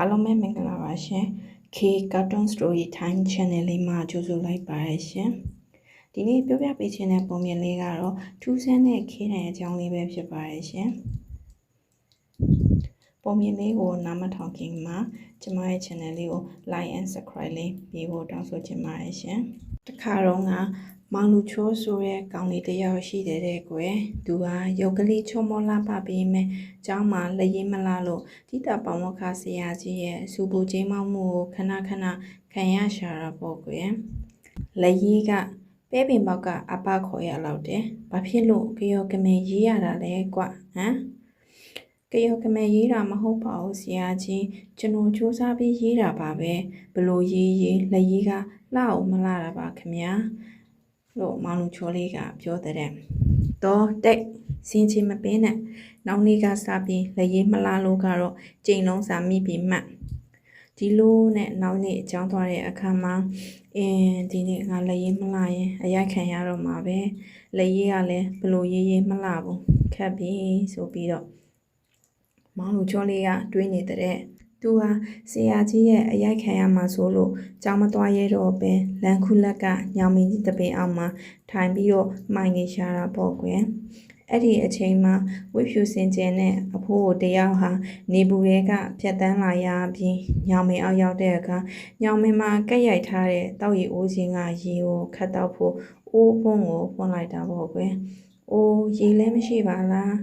အားလုံးပဲမင်္ဂလာပါရှင် K Cartoon Story Time Channel လေးမှာကြိုဆိုလိုက်ပါရရှင်ဒီနေ့ပြောပြပေးခြင်းတဲ့ပုံမြင်လေးကတော့ထူးဆန်းတဲ့ခေးတဲ့အကြောင်းလေးပဲဖြစ်ပါရရှင်ပုံမြင်လေးကိုနားမထောင်ခင်မှာကျမရဲ့ channel လေးကို like and subscribe လေးပေးဖို့တောင်းဆိုချင်ပါတယ်ရှင်တခါတော့ကမောင်လူချိုးဆိုတဲ့ကောင်လေးတစ်ယောက်ရှိတဲ့ကွယ်သူကရုပ်ကလေးချုံမောလာပပေးမယ်ကျောင်းမှာလက်ရည်မလားလို့တိတပေါင်မခဆရာကြီးရဲ့စူပူချင်းမောက်မှုကိုခဏခံရရှာတာပေါ့ကွယ်လက်ရည်ကပဲပင်ပေါက်ကအပခေါ်ရလောက်တယ်ဘာဖြစ်လို့ကြောကမဲရေးရတာလဲကွဟမ်ကြောကမဲရေးတာမဟုတ်ပါဘူးဆရာကြီးကျွန်တော်စူးစမ်းပြီးရေးတာပါပဲဘလို့ရေးလက်ရည်ကလှအောင်မလှတာပါခင်ဗျာလို့မောင်လူချိုးလေးကပြောတဲ့တော့တိတ်စင်ချင်မပင်းနဲ့နောက်နေ့ကစပြီးလက်ရည်မလားလို့ကတော့ကြိမ်လုံးစာမိပြီးမှတ်ဒီလိုနဲ့နောက်နေ့အကြောင်းသွားတဲ့အခါမှာဒီနေ့ငါလက်ရည်မလားရင်အရိုက်ခံရတော့မှာပဲလက်ရည်ကလည်းဘလို့ရေးမလားဘူးခက်ပြီဆိုပြီးတော့မောင်လူချိုးလေးကတွေးနေတဲ့သူဟာဆရာကြီးရဲ့အရိုက်ခံရမှာဆိုလို့ကြောင်မသွားရတော့ပဲလန်ခုလက်ကညောင်မင်းကြီးတပင်အောင်မှာထိုင်ပြီးတော့မိုင်နေရှာတာပေါ့ကွယ်အဲ့ဒီအချိန်မှာဝိဖြူစင်ကျဲနဲ့အဖိုးကိုတယောက်ဟာနေဘူးတွေကဖြတ်တန်းလာရပြီးညောင်မင်းအောက်ရောက်တဲ့အခါညောင်မင်းမှာကက်ရိုက်ထားတဲ့တောက်ရီအိုးချင်းကရေကိုခတ်တော့ဖို့အိုးပုံးကိုဖွင့်လိုက်တာပေါ့ကွယ်အိုးရေလည်းမရှိပါလား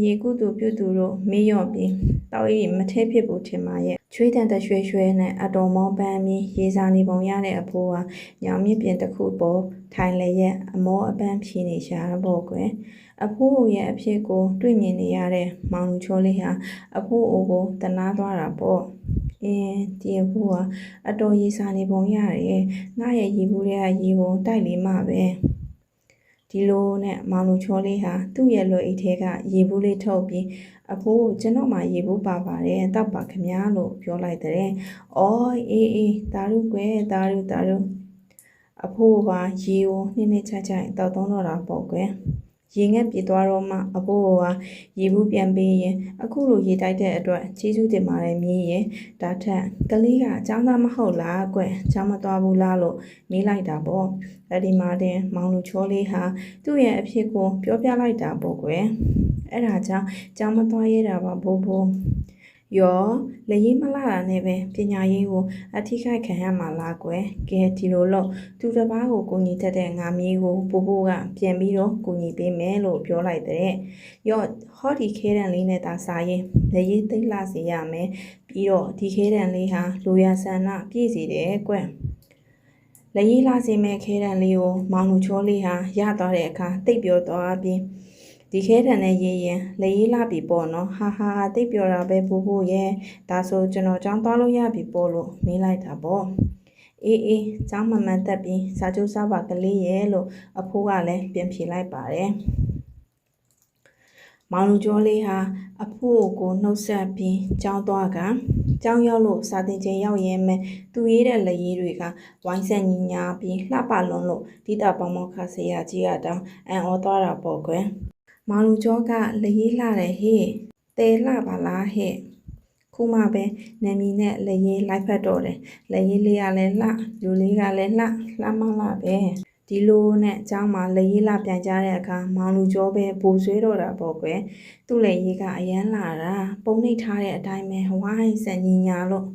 ရေကုသူပြုသူတို့မေးရော့ပြီးတောက်ရီမထဲဖြစ်ဘူးထင်ပါရဲ့ချွေးတန်တရွှဲနဲ့အတော်မောပန်းပြီးရေစာနေပုံရတဲ့အဖိုးဟာညောင်မြင့်ပြင်တစ်ခုပေါ်ထိုင်လေရဲ့အမောအပန်းဖြီးနေရှာပေါ့ကွယ်အဖိုးရဲ့အဖြစ်ကိုတွေ့မြင်နေရတဲ့မောင်လူချိုးလေးဟာအဖိုးအိုကိုတနာသွားတာပေါ့ဒီအဖိုးဟာအတော်ရေစာနေပုံရတယ်ငါရဲ့ရေဘူးတွေကရေကိုတိုက်လေမှပဲဒီလိုနဲ့မောင်လူချိုးလေးဟာသူ့ရဲ့လွယ်အိတ်ထဲကရေဘူးလေးထုတ်ပြီးအဖိုးကျွန်တော်မှရေဘူးပါပါတယ်တောက်ပါခင်ဗျာလို့ပြောလိုက်တဲ့။အော်အေးတာရုကွယ်တာရုအဖိုးကရေကိုနှိမ့်ချိုက်တောက်သုံးတော့တာပေါ့ကွယ်။ရေငက်ပြေသွားတော့မှအဖိုးကရေဘူးပြန်ပေးရင်အခုလိုရေတိုက်တဲ့အတွက်ကျေးဇူးတင်ပါတယ်မြည်ရဲ့ဒါထက်ကလေးကအเจ้าသားမဟုတ်လားကွယ်เจ้าမသွားဘူးလားလို့မေးလိုက်တာပေါ့အဲ့ဒီမှာတင်မောင်လူချိုးလေးဟာသူ့ရဲ့အဖြစ်ကိုပြောပြလိုက်တာပေါ့ကွယ်အဲ့ဒါကြောင့်เจ้าမသွားရတာပါဘိုးရောလက်ရည်မလာတာနဲ့ပဲပညာရေးကိုအထိခိုက်ခံရမှာလားကွယ်ကဲဒီလိုလို့သူတစ်ပါးကိုကိုကြီးတတ်တဲ့ငါမီးကိုပို့ကပြန်ပြီးတော့ကိုကြီးပေးမယ်လို့ပြောလိုက်တဲ့ရောဟောဒီခဲတံလေးနဲ့သာစားရင်လက်ရည်သိမ့်လာစေရမယ်ပြီးတော့ဒီခဲတံလေးဟာလိုရဆန္ဒပြည့်စေတယ်ကွယ်လက်ရည်လာစေမဲ့ခဲတံလေးကိုမောင်လူချိုးလေးဟာရသွားတဲ့အခါတိတ်ပြောသွားပြီးဒီခဲတံနဲ့ရေးရင်လက်ရည်လာပြီပေါ့နော်ဟာတိတ်ပြောတာပဲဘိုးရဲ့ဒါဆိုကျွန်တော်ကြောင်းသွားလို့ရပြီပေါ့လို့မေးလိုက်တာပေါ့အေးကျောင်းမမှန်သက်ပြီးစာချုပ်စားပါကလေးရဲ့လို့အဖိုးကလည်းပြန်ဖြေလိုက်ပါတယ်မောင်လူကျော်လေးဟာအဖိုးကိုနှုတ်ဆက်ပြီးကျောင်းသွားကကျောင်းရောက်လို့စာသင်ချိန်ရောက်ရင်မဲ့သူရေးတဲ့လက်ရည်တွေကဝိုင်းဆက်ညီညာပြီးလှပလွန်းလို့တိတပေါင်းမောခဆရာကြီးကတောင်းအံ့ဩသွားတာပေါ့ကွယ်မောင်လူကျော်ကလက်ရည်လှတယ်ဟေ့တဲလှပါလားဟဲ့ခုမှပဲနာမီနဲ့လက်ရည်လိုက်ဖက်တော့တယ်လက်ရည်လေးကလည်းလှလူလေးကလည်းလှမလှပဲဒီလိုနဲ့အเจ้าမှာလက်ရည်လှပြန်ကြတဲ့အခါမောင်လူကျော်ပဲပူဆွေးတော့တာပေါ့ကွယ်သူ့လက်ရည်ကအရန်လှတာပုံနှိပ်ထားတဲ့အတိုင်းပဲဝိုင်းစံညီညာလို့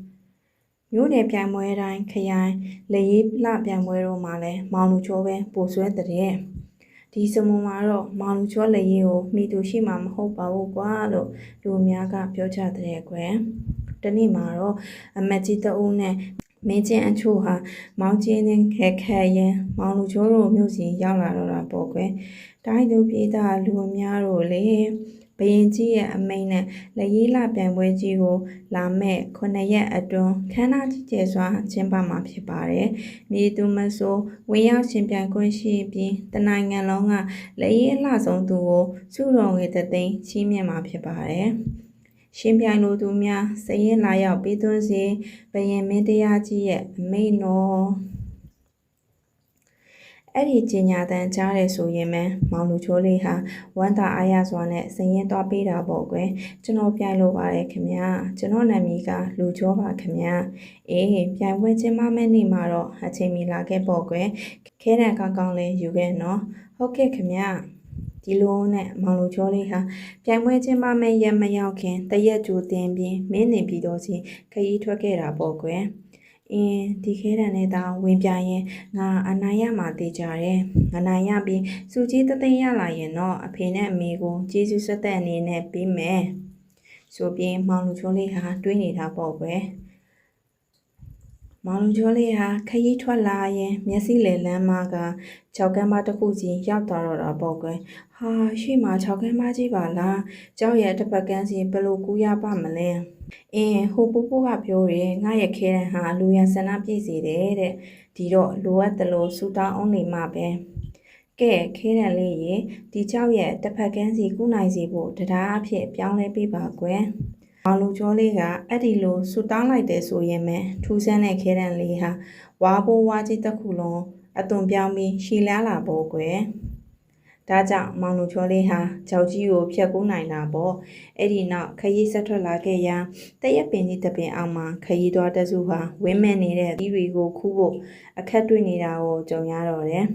မျိုးနယ်ပြိုင်ပွဲတိုင်းခရိုင်လက်ရည်လှပြိုင်ပွဲတို့မှာလဲမောင်လူကျော်ပဲပူဆွဲတဲ့ဒီစမုံမှာတော့မောင်လူကျော်လက်ရည်ကိုမိသူရှိမှမဟုတ်ပါဘူးကွာလို့လူများကပြောကြတဲ့ကွယ်တနေ့မှာတော့အမတ်ကြီးတအုပ်နဲ့မင်းချင်းအချို့ဟာမောင်ချင်းနဲ့ခဲရင်မောင်လူချိုးတို့မြို့စီရောက်လာတော့တာပေါ့ကွယ်တိုင်းသူပြည်သားလူအများတို့လေဘရင်ကြီးရဲ့အမိန့်နဲ့လက်ရည်လှပြိုင်ပွဲကြီးကိုလာမဲ့9ရက်အတွင်းခမ်းနားကြီးကျယ်စွာကျင်းပမှာဖြစ်ပါတယ်။မြေသူမဆိုဝင်ရောက်ရှင်ပြိုင်ခွင့်ရှိပြီးတနိုင်ငံလုံးကလက်ရည်အလှဆုံးသူကိုစုတော်ငွေသိန်းချီးမြှင့်မှာဖြစ်ပါတယ်။ရှင်ပြိုင်လူသူများစရင်လာရောက်ပြီးသွင်းစီဘရင်မင်းတရားကြီးရဲ့အမိန့်တော် အဲ့ဒီကျင်ညာတန်ကြားရဲဆိုရင်မဲမောင်လူချိုးလေးဟာဝမ်းသာအားရစွာနဲ့စရင်သွားပေးတာပေါ့ကွယ်ကျွန်တော်ပြိုင်လို့ပါတယ်ခင်ဗျာကျွန်တော်နာမည်ကလူချိုးပါခင်ဗျာအေးပြိုင်ပွဲကျင်းပမဲ့နေ့မှာတော့အချိန်မီလာခဲ့ပေါ့ကွယ်ခဲတံကောင်းကောင်းလေးယူခဲ့နော်ဟုတ်ကဲ့ခင်ဗျာဒီလိုနဲ့မောင်လူချိုးလေးဟာပြိုင်ပွဲကျင်းပမဲ့ရက်မရောက်ခင်တရက်ကြိုတင်ပြီးမင်းနေပြီးတော့စီခရီးထွက်ခဲ့တာပေါ့ကွယ်ဒီခဲတံနဲ့တောင်ဝင်ပြရင်ငါအနိုင်ရမှာသိကြတယ်။အနိုင်ရပြီးစုကြီးတသိန်းရလာရင်တော့အဖေနဲ့အမေကိုကျေးဇူးဆက်တဲ့အနေနဲ့ပြီးမယ်။ဆိုပြီးမောင်လူချိုးလေးဟာတွေးနေတာပေါ့ကွယ်။မောင်လူချိုးလေးဟာခရီးထွက်လာရင်မျက်စိလေလန်းမက၆ကမ်းမတစ်ခုစီရောက်သွားတော့တာပေါ့ကွယ်။ဟာရှေ့မှာ၆ကမ်းမကြီးပါလား။ကျောက်ရဲ့တစ်ပတ်ကန်းစီဘယ်လိုကူးရပါမလဲ။ဟိုပိုးပိုးကပြောတယ်ငါရဲ့ခဲတံဟာလူရဆန္ဒပြည့်စေတယ်တဲ့ဒီတော့လိုအပ်တယ်လို့စူတောင်းအောင်နေမှာပဲကဲခဲတံလေးရေဒီကြောက်ရဲ့တစ်ဖက်ကန်းစီကုနိုင်စီဖို့တရားအဖြစ်ပြောင်းလဲပေးပါကွယ်မောင်လူကျော်လေးကအဲ့ဒီလိုစူတောင်းလိုက်တယ်ဆိုရင်ပဲထူးဆန်းတဲ့ခဲတံလေးဟာဝါဘိုးဝါကြီးတစ်ခုလုံးအသွင်ပြောင်းပြီးရှည်လားလာဖို့ကွယ်ဒါကြောင့်မောင်လူချောလေးဟာကြောက်ကြီးကိုဖျက်ကူးနိုင်တာပေါ့အဲ့ဒီနောက်ခရီးဆက်ထွက်လာခဲ့ရာတရက်ပင်ကြီးတပင်အောင်မှာခရီးသွားတစုဟာဝင်းမဲ့နေတဲ့ဒီတွေကိုခူးဖို့အခက်တွေ့နေတာကိုကြုံရတော့တယ်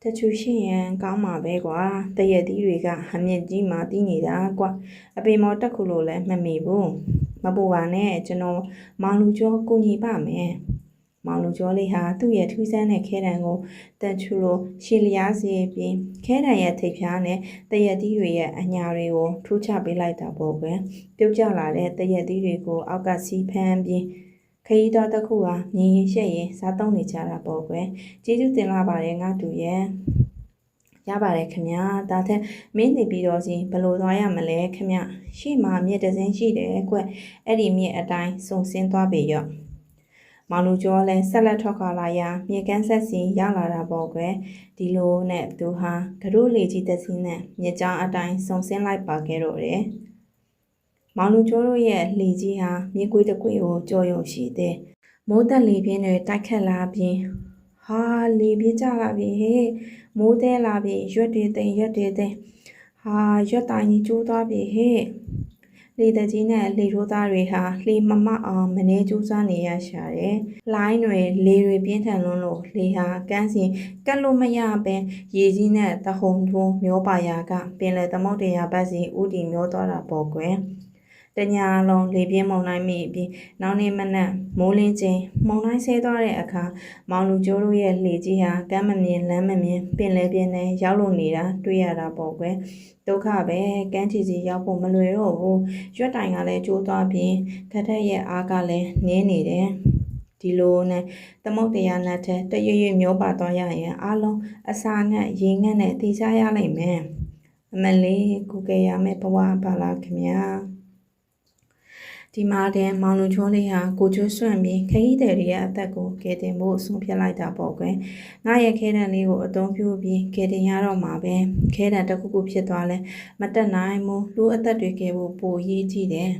တချူရှင်ရန်ကောင်းမှာပဲကွာတရက်ဒီတွေကအမြင့်ကြီးမှတီးနေတာကွာအပေမော်တက်ခုလို့လည်းမမေဘူးမပူပါနဲ့ကျွန်တော်မောင်လူချောကိုညီပါမယ်မောင်လူကျော်လေးဟာသူ့ရဲ့ထူးဆန်းတဲ့ခဲတံကိုတန်ချူလိုရှည်လျားစေပြီးခဲတံရဲ့ထိပ်ဖြားနဲ့တရက်သီးတွေရဲ့အညာတွေကိုထူးခြားပေးလိုက်တာပေါ့ကွယ်ပြုတ်ကျလာတဲ့တရက်သီးတွေကိုအောက်ကစီးဖမ်းပြီးခရီးတော်တစ်ခုဟာမြင်ရင်ရှက်ရင်စားသုံးနေကြတာပေါ့ကွယ်ကျေးဇူးတင်လာပါတယ်ငါတူရဲ့ရပါတယ်ခင်ဗျာဒါထက်မင်းနေပြီးတော့စီဘယ်လိုသွားရမလဲခင်ဗျရှေ့မှာမြစ်တစင်းရှိတယ်ကွအဲ့ဒီမြစ်အတိုင်းစုံစင်းသွားပေရော့မောင်လူကျော်လည်းဆက်လက်ထွက်ခွာလာရာမြေကန်းဆက်စီရောက်လာတာပေါ့ကွယ်ဒီလိုနဲ့သူဟာကရုလေကြီးတစ်စီးနဲ့မြစ်ကြောင်းအတိုင်းစုံစင်းလိုက်ပါခဲ့တော့တယ်မောင်လူကျော်တို့ရဲ့လေကြီးဟာမြေကွေးတစ်ကွေးကိုကြော်ရုံရှိတဲ့မိုးတက်လေပြင်းတွေတိုက်ခတ်လာပြီးဟာလေပြင်းကျလာပြီဟေးမိုးတဲလာပြီရွက်တွေသိမ်ဟာရွက်တိုင်းကြီးကျိုးသွားပြီဟေးလေတကြီးနဲ့လေထိုးသားတွေဟာလေမမအောင်မနေကျူးစားနေရရှာတယ်။လိုင်းတွေလေတွေပြင်းထန်လွန်းလို့လေဟာကန်းစီကတ်လို့မရပဲရေကြီးနဲ့တဟုန်ထိုးမျောပါရာကပင်လယ်သမုဒ္ဒရာဘက်စီဥတီမျောသွားတာပေါ့ကွယ်။တညာလုံးလေပြင်းမုန်တိုင်းမိပြီးနောက်နေ့မနက်မိုးလင်းချိန်မုန်တိုင်းဆဲသွားတဲ့အခါမောင်လူကျိုးတို့ရဲ့လေကြီးဟာကမ်းမမြင်လမ်းမမြင်ပင်လယ်ပြင်ထဲရောက်လို့နေတာတွေ့ရတာပေါ့ကွယ်ဒုက္ခပဲကမ်းခြေစီရောက်ဖို့မလွယ်တော့ဘူးရွက်တိုင်ကလည်းကျိုးသွားပြီးခက်ထက်ရဲ့အားကလည်းနင်းနေတယ်ဒီလိုနဲ့သမုတ်တရားနဲ့တရွရွမျောပါသွားရရင်အားလုံးအစာငတ်ရေငတ်နဲ့တည်စားရလိမ့်မယ်အမလေးကိုကြရမယ့်ဘဝပါလားခင်ဗျာဒီမှာတင်မောင်လူချိုးလေးဟာကိုကျွတ်စွန့်ပြီးခရီးသည်တွေရဲ့အသက်ကိုကယ်တင်ဖို့ဆုံးဖြတ်လိုက်တာပေါ့ကွယ်ငါရဲ့ခဲတံလေးကိုအသုံးပြုပြီးကယ်တင်ရတော့မှာပဲခဲတံတစ်ခုခုဖြစ်သွားလဲမတက်နိုင်ဘူးလူအသက်တွေကယ်ဖို့ပိုရေးကြည့်တယ်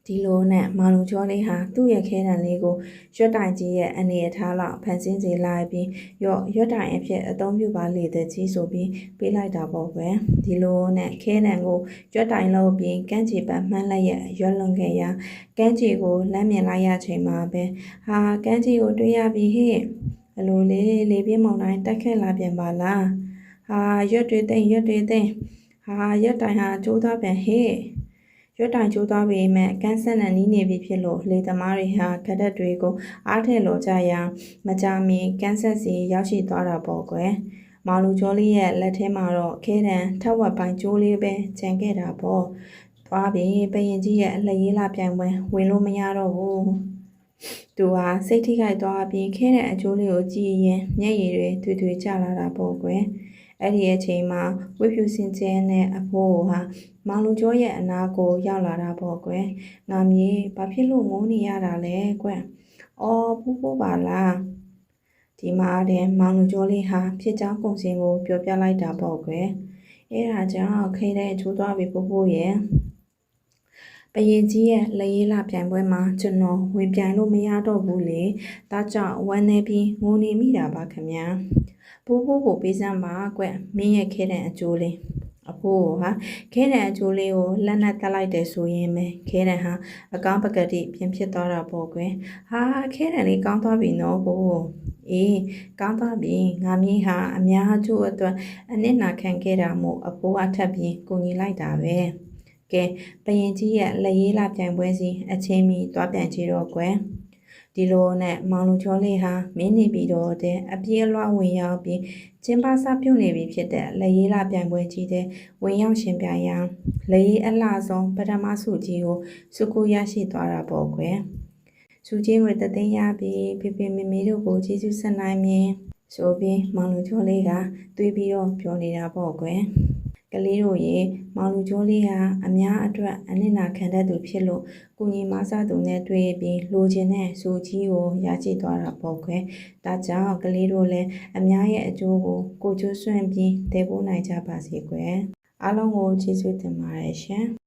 ဒီလိုနဲ့မောင်လူချိုးလေးဟာသူ့ရဲ့ခဲတံလေးကိုရွက်တိုင်ကြီးရဲ့အနေအထားလောက်ဖန်ဆင်းစေလိုက်ပြီးရွက်တိုင်အဖြစ်အသုံးပြုပါလေတဲ့ကြီးဆိုပြီးပေးလိုက်တာပေါ့ကွယ်ဒီလိုနဲ့ခဲတံကိုရွက်တိုင်လို့ပြီးကန်းချီပတ်မှန်းလိုက်ရဲ့ရွက်လွန်ခဲ့ရာကန်းချီကိုလမ်းမြင်လိုက်ရချိန်မှာပဲဟာကန်းချီကိုတွေ့ရပြီဟဲ့အလိုလေးလေပြင်းမုန်တိုင်းတက်ခက်လာပြန်ပါလားဟာရွက်တွေသိမ့်ဟာရွက်တိုင်ဟာကျိုးသွားပြန်ဟဲ့ရွက်တိုင်ကျိုးသွားပေမဲ့ကန်းဆက်နဲ့နီးနေပြီဖြစ်လို့လေသမားတွေဟာခက်တက်တွေကိုအားထည့်လို့ကြရာမကြာမီကန်းဆက်စီရောက်ရှိသွားတာပေါ့ကွယ်မောင်လူကျော်လေးရဲ့လက်ထဲမှာတော့ခဲတံထက်ဝက်ပိုင်းကျိုးလေးပဲကျန်ခဲ့တာပေါ့သွားပြီပရင်ကြီးရဲ့အလှရေးလာပြန်ပွဲဝင်လို့မရတော့ဘူးသူဟာစိတ်ထိခိုက်သွားပြီးခဲတဲ့အကျိုးလေးကိုကြည့်ရင်မျက်ရည်တွေထွေကျလာတာပေါ့ကွယ်အဲ့ဒီအချိန်မှာဝိဖြူစင်ကျဲနဲ့အဖိုးဟာမောင်လူကျော်ရဲ့အနာကိုရောက်လာတာပေါ့ကွယ်ငါမြေဘာဖြစ်လို့ငိုးနေရတာလဲကွအော်ပူပါလားဒီမှာတဲ့မောင်လူကျော်လေးဟာဖြစ်ကြောင်းပုံစံကိုပြောပြလိုက်တာပေါ့ကွယ်အဲ့ဒါကြောင့်ခိတဲ့ကျိုးသွားပြီပို့ရဲ့ပရင်ကြီးရဲ့လက်ရေးလာပြိုင်ပွဲမှာကျွန်တော်ဝင်ပြိုင်လို့မရတော့ဘူးလေဒါကြောင့်ဝမ်းနေပြီးငိုနေမိတာပါခင်ဗျာ ပိုးကိုပေးစမ်းပါကွမင်းရဲ့ခဲတဲ့အကျိုးလေးအဖိုးဟာခဲတဲ့အကျိုးလေးကိုလက်နဲ့တက်လိုက်တယ်ဆိုရင်ပဲခဲတဲ့ဟာအကောင်းပကတိပြင်ဖြစ်သွားတာပေါ့ကွယ်ဟာခဲတဲ့လေးကောင်းသွားပြီနော်ဘိုးအေးကောင်းသွားပြီငါမင်းဟာအများကျိုးအတွက်အနစ်နာခံခဲ့တာမို့အဖိုးအထပ်ပြီးကိုညီလိုက်တာပဲကဲပရင်ကြီးရဲ့လက်ရေးလာပြိုင်ပွဲစီအချင်းမီသွားပြန်ကြည့်တော့ကွယ်ဒီလိုနဲ့မောင်လူချောလေးဟာမင်းနေပြီးတော့တဲ့အပြေးအလွှားဝင်ရောက်ပြီးကျင်းပစားပြုတ်နေပြီဖြစ်တဲ့လက်ရေးလာပြိုင်ပွဲကြီးတဲ့ဝင်ရောက်ရှင်ပြိုင်ရန်လက်ရေးအလှဆုံးပထမစုကြီးကိုစုခုရရှိသွားတာပေါ့ကွယ်စုကြီးကိုတသိန်းရပြီးဖေဖေမေမေတို့ကိုကျေးဇူးဆက်နိုင်မင်းဆိုပြီးမောင်လူချောလေးကတွေးပြီးတော့ပြောနေတာပေါ့ကွယ်ကလေးတို့ရေမောင်လူကျိုးလေးဟာအများအတွက်အနစ်နာခံတတ်သူဖြစ်လို့ကုညီမဆသူနဲ့တွေ့ပြီးလိုချင်တဲ့စူကြီးကိုရရှိသွားတာပေါ့ကွယ်ဒါကြောင့်ကလေးတို့လည်းအများရဲ့အကျိုးကိုကျွတ်ဆွန့်ပြီးတည်ပိုးနိုင်ကြပါစေကွယ်အားလုံးကိုကျေးဇူးတင်ပါတယ်ရှင်